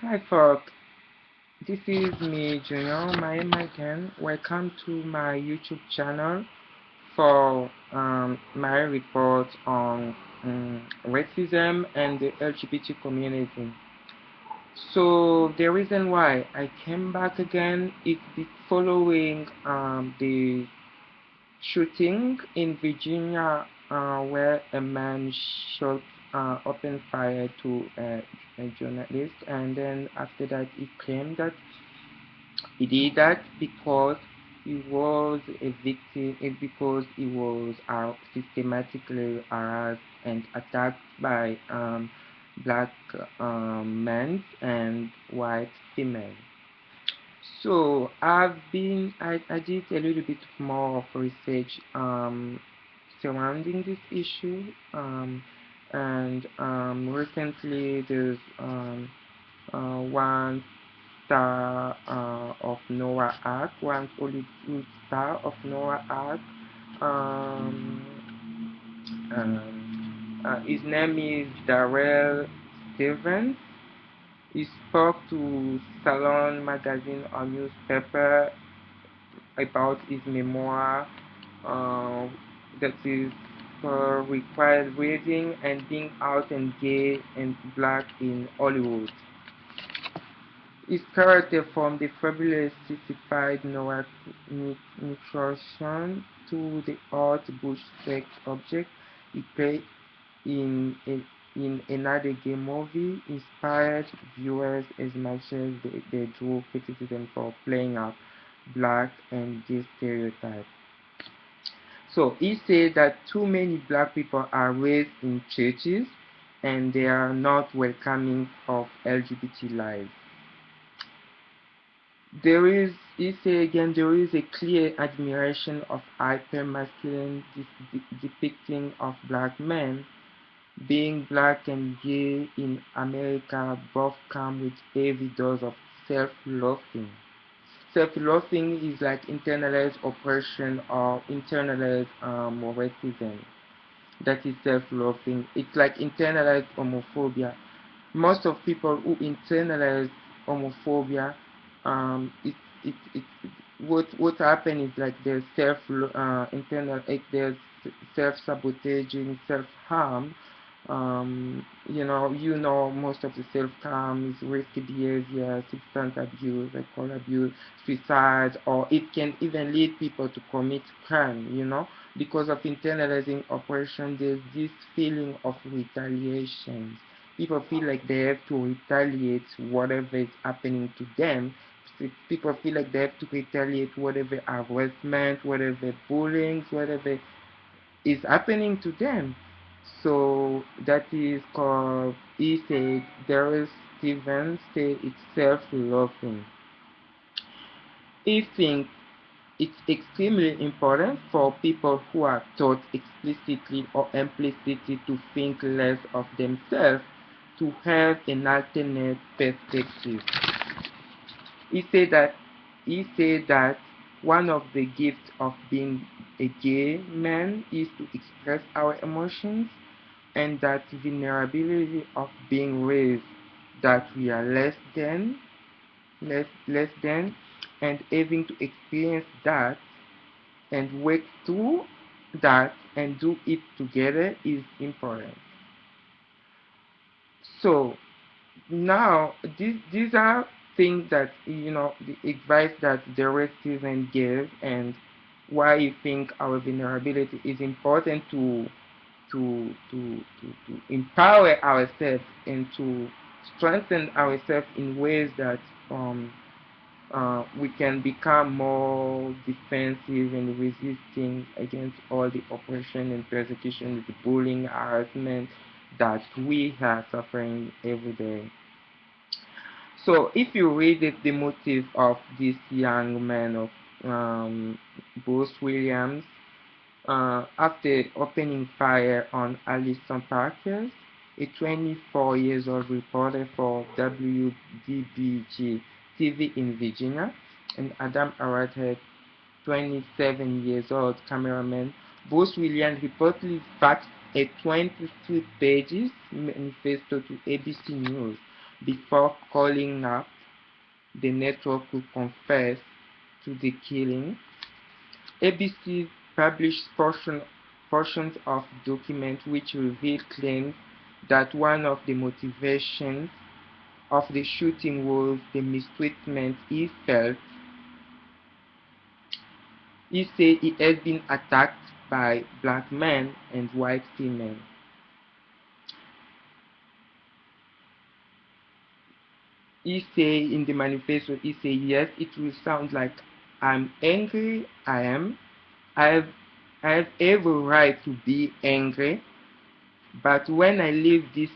Hi folks, this is me Junior, my name again. Welcome to my YouTube channel for my report on racism and the LGBT community. So the reason why I came back again is following the shooting in Virginia, where a man shot opened fire to a journalist, and then after that he claimed that he did that because he was a victim, because he was systematically harassed and attacked by black men and white females. So I did a little bit more of research surrounding this issue, and recently there's one star of Noah Ark, one Hollywood star of Noah Ark. Um, his name is Darryl Stephens. He spoke to Salon magazine or newspaper about his memoir, uh, that is required reading and being out and gay and black in Hollywood. His character from the fabulous sissified Noah nutrition to the hot bush sex object he played in another gay movie inspired viewers as much as they drew criticism for playing up black and gay stereotypes. So he said that too many black people are raised in churches and they are not welcoming of LGBT lives. He said again, there is a clear admiration of hyper-masculine depicting of black men. Being black and gay in America both come with heavy dose of self-loathing. Self-loathing is like internalized oppression or internalized racism. That is self-loathing. It's like internalized homophobia. Most of people who internalize homophobia, what happen is like there's there's self-sabotaging, self-harm. Most of the self-harm is risky behavior, substance abuse, alcohol abuse, suicide, or it can even lead people to commit crime. Because of internalizing oppression, there's this feeling of retaliation. People feel like they have to retaliate whatever is happening to them. People feel like they have to retaliate whatever harassment, whatever bullying, whatever is happening to them. So that is called, he said, Darryl Stephens said it's self-loathing. He thinks it's extremely important for people who are taught explicitly or implicitly to think less of themselves to have an alternate perspective. He said that one of the gifts of being a gay man is to express our emotions, and that vulnerability of being raised that we are less than, and having to experience that and work through that and do it together is important. So now these are things that the advice that the racism gives, and why you think our vulnerability is important to empower ourselves and to strengthen ourselves in ways that we can become more defensive and resisting against all the oppression and persecution, the bullying, harassment that we are suffering every day. So if you read the motive of this young man of Bruce Williams, after opening fire on Alison Parker, a 24 years old reporter for WDBG TV in Virginia, and Adam Arad, 27 years old cameraman, Bruce Williams reportedly faxed a 23 pages manifesto to ABC News. before calling up the network to confess to the killing. ABC published portions of documents which revealed claims that one of the motivations of the shooting was the mistreatment he felt. He said he had been attacked by black men and white females. He say in the manifesto, he say, yes, it will sound like I'm angry, I have, I have every right to be angry, but when I leave this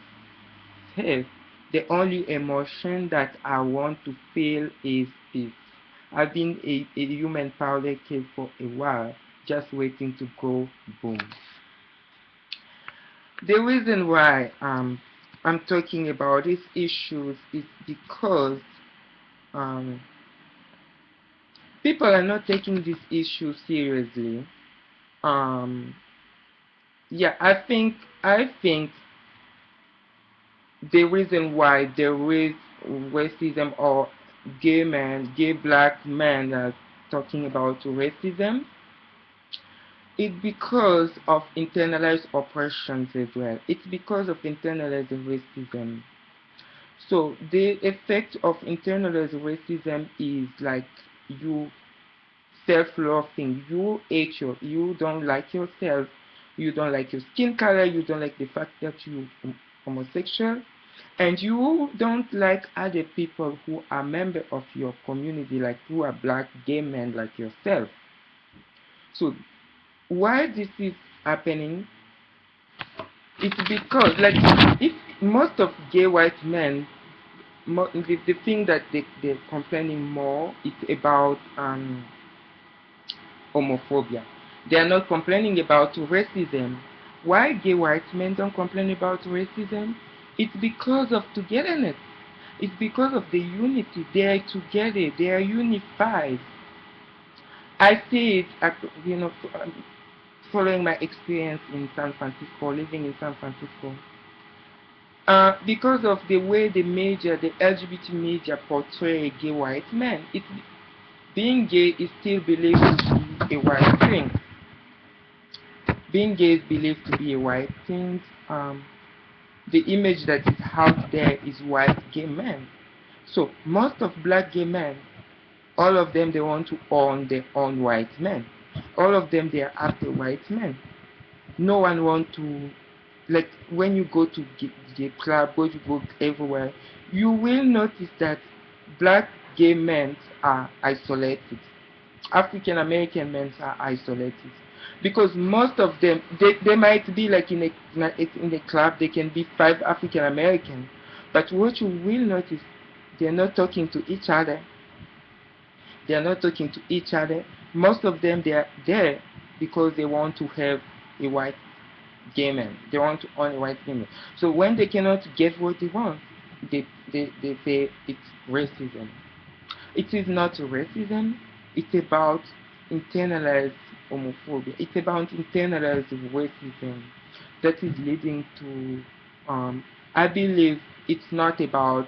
house, the only emotion that I want to feel is peace. I've been a human powder keg for a while, just waiting to go boom. The reason why I'm talking about these issues is because um, people are not taking this issue seriously. Um, yeah, I think the reason why there is racism or gay black men are talking about racism is because of internalized oppressions as well. It's because of internalized racism. So the effect of internalized racism is like you self-loathing. You don't like yourself. You don't like your skin color. You don't like the fact that you're homosexual. And you don't like other people who are members of your community, like who are black gay men like yourself. So why this is happening? It's because, like, if most of gay white men, the thing that they're complaining more is about homophobia. They are not complaining about racism. Why gay white men don't complain about racism? It's because of togetherness. It's because of the unity. They are together. They are unified. I see it, following my experience in San Francisco, living in San Francisco. Because of the way the LGBT media portray gay white men, being gay is still believed to be a white thing. Being gay is believed to be a white thing. The image that is out there is white gay men. So most of black gay men, all of them, they want to own their own white men. All of them, they are after white men. No one want to, like, when you go to gay club, when you go everywhere, you will notice that black gay men are isolated. African American men are isolated because most of them, they might be like in a club, they can be 5 African American, but what you will notice, they're not talking to each other. They are not talking to each other. Most of them, they are there because they want to have a white gay man. They want to own a white gay man. So when they cannot get what they want, they say it's racism. It is not racism. It's about internalized homophobia. It's about internalized racism that is leading to, I believe it's not about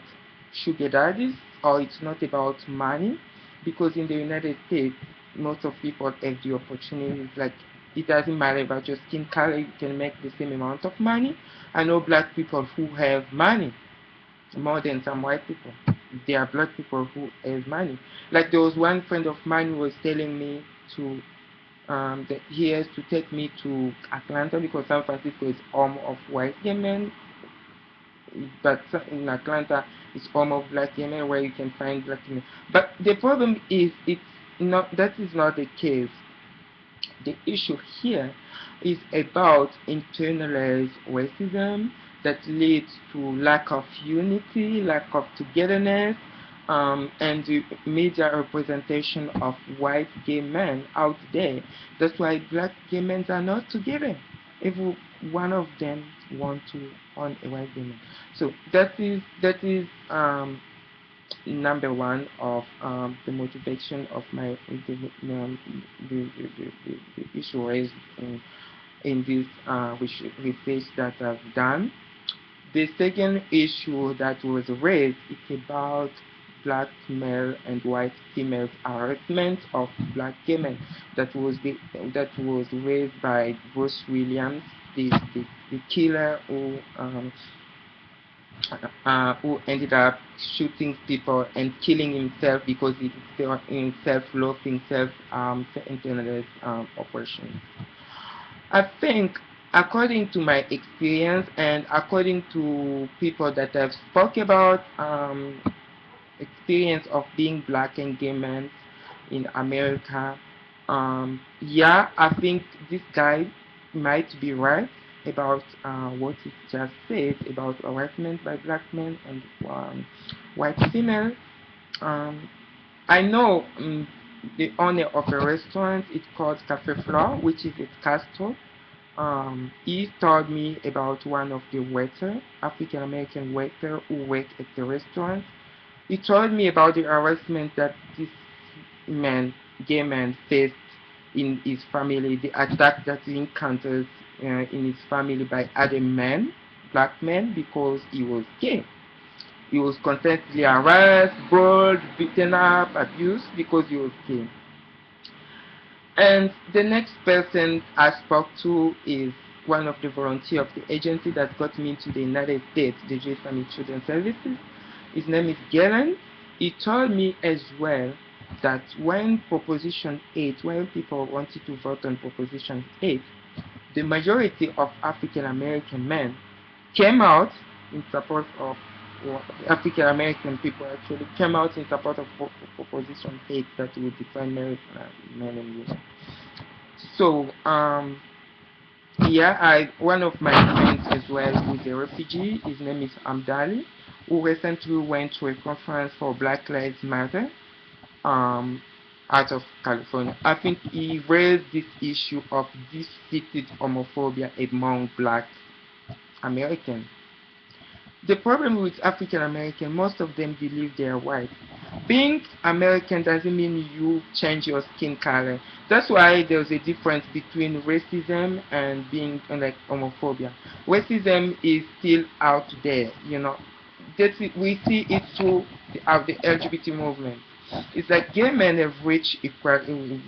sugar daddies or it's not about money, because in the United States, most of people have the opportunities, like it doesn't matter about your skin color, you can make the same amount of money. I know black people who have money more than some white people. There are black people who have money. Like there was one friend of mine who was telling me to that he has to take me to Atlanta because San Francisco is home of white gay men, but in Atlanta it's home of black gay men where you can find black men. But the problem is it's not, that is not the case. The issue here is about internalized racism that leads to lack of unity, lack of togetherness, and the media representation of white gay men out there. That's why black gay men are not together. Every one of them want to own a white gay man. So that is number one of the motivation of the issue raised in this research that I've done. The second issue that was raised is about black male and white female harassment of black gay men. That was raised by Bruce Williams, the killer who ended up shooting people and killing himself because he was in self-loathing, internalized oppression. I think, according to my experience and according to people that I've spoke about experience of being black and gay men in America, yeah, I think this guy might be right about what he just said about harassment by black men and white females. Um, I know the owner of a restaurant. It's called Cafe Flore, which is at Castro. He told me about one of the waiter, African American waiter who worked at the restaurant. He told me about the harassment that this man, gay man, faced in his family, the attack that he encounters in his family by other men, black men, because he was gay. He was constantly harassed, bullied, beaten up, abused because he was gay. And the next person I spoke to is one of the volunteers of the agency that got me into the United States, the Jewish Family Children Services. His name is Galen. He told me as well that when Proposition 8, when people wanted to vote on Proposition 8, the majority of African American men came out in support of African American people actually came out in support of Proposition 8 that would define marriage men and women. So, yeah, one of my friends as well who's a refugee, his name is Amdali, who recently went to a conference for Black Lives Matter um, out of California. I think he raised this issue of deep-seated homophobia among black Americans. The problem with African American, most of them believe they are white. Being American doesn't mean you change your skin color. That's why there's a difference between racism and being like homophobia. Racism is still out there, you know. We see it through the LGBT movement. It's like gay men have reached equality.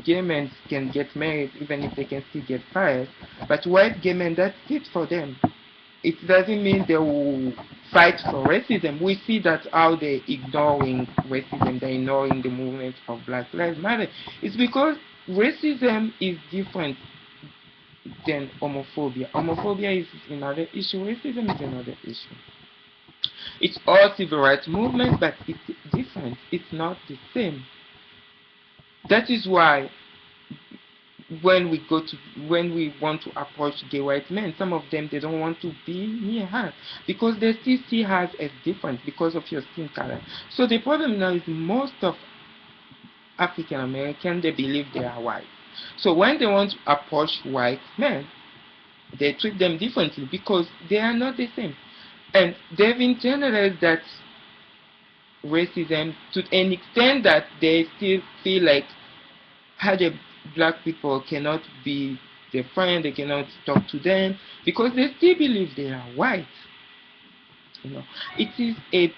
Gay men can get married even if they can still get fired. But white gay men, that's it for them. It doesn't mean they will fight for racism. We see that how they're ignoring racism, they're ignoring the movement of Black Lives Matter. It's because racism is different than homophobia. Homophobia is another issue, racism is another issue. It's all civil rights movement, but it's different. It's not the same. That is why when we want to approach gay white men, some of them, they don't want to be near her because they still see her as different because of your skin color. So the problem now is most of African American, they believe they are white. So when they want to approach white men, they treat them differently because they are not the same. And they've internalized that racism to an extent that they still feel like other black people cannot be their friend, they cannot talk to them because they still believe they are white. You know, it is a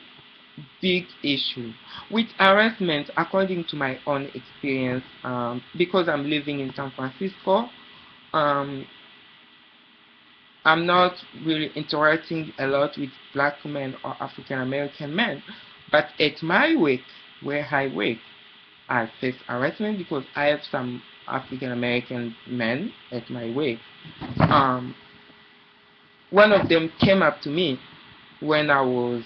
big issue with harassment. According to my own experience, because I'm living in San Francisco, I'm not really interacting a lot with black men or African American men, but at my work, where I work, I face harassment because I have some African American men at my work. One of them came up to me when I was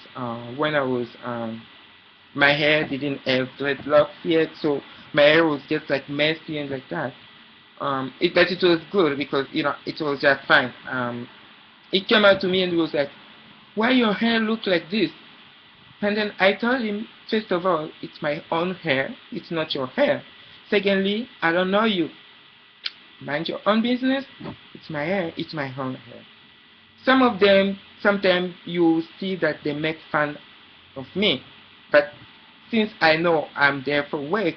my hair didn't have dreadlocks yet, so my hair was just like messy and like that. But it was good because it was just fine. He came up to me and he was like, "Why your hair look like this?" And then I told him, first of all, it's my own hair. It's not your hair. Secondly, I don't know you. Mind your own business. It's my hair. It's my own hair. Some of them, sometimes you see that they make fun of me. But since I know I'm there for work,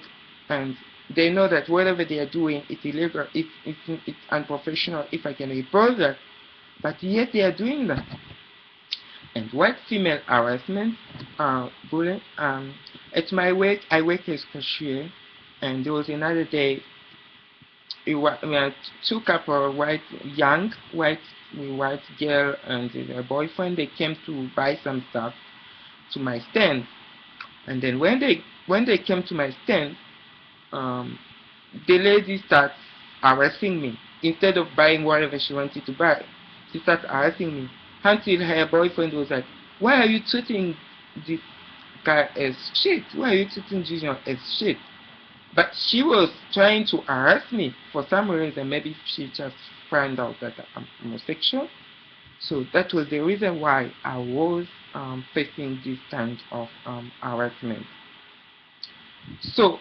and they know that whatever they are doing is illegal, it's unprofessional, if I can report that, but yet they are doing that. And white female harassment, bullying. At my work, I work as cashier, and there was another day, we had two couple, white girl and their boyfriend. They came to buy some stuff to my stand, and then when they came to my stand, um, the lady starts harassing me. Instead of buying whatever she wanted to buy, she starts harassing me until her boyfriend was like, "Why are you treating this guy as shit? Why are you treating Gideon as shit?" But she was trying to harass me for some reason. Maybe she just found out that I'm homosexual. So that was the reason why I was facing this kind of harassment. So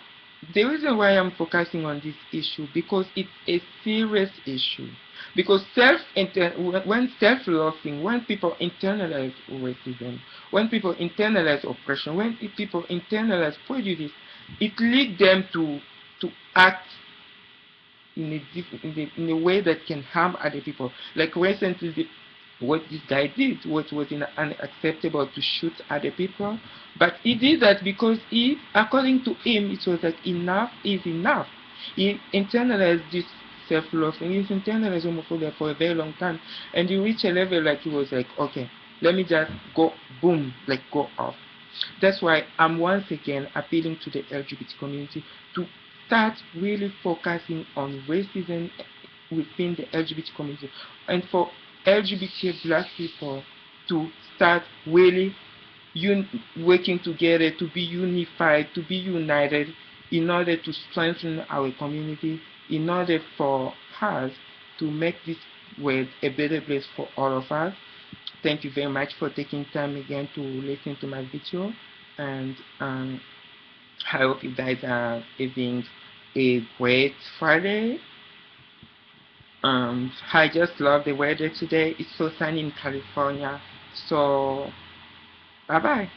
the reason why I'm focusing on this issue, because it's a serious issue. Because when self-loathing, when people internalize racism, when people internalize oppression, when people internalize prejudice, it leads them to act in a way that can harm other people. Like recently, what this guy did, what was unacceptable, to shoot other people, but he did that because according to him, it was like enough is enough. He internalized this self-love and he's internalized homophobia for a very long time, and he reached a level like he was like, okay, let me just go boom, like go off. That's why I'm once again appealing to the LGBT community to start really focusing on racism within the LGBT community, and for LGBT black people to start really working together, to be unified, to be united, in order to strengthen our community, in order for us to make this world a better place for all of us. Thank you very much for taking time again to listen to my video, and I hope you guys are having a great Friday. I just love the weather today. It's so sunny in California. So, bye bye.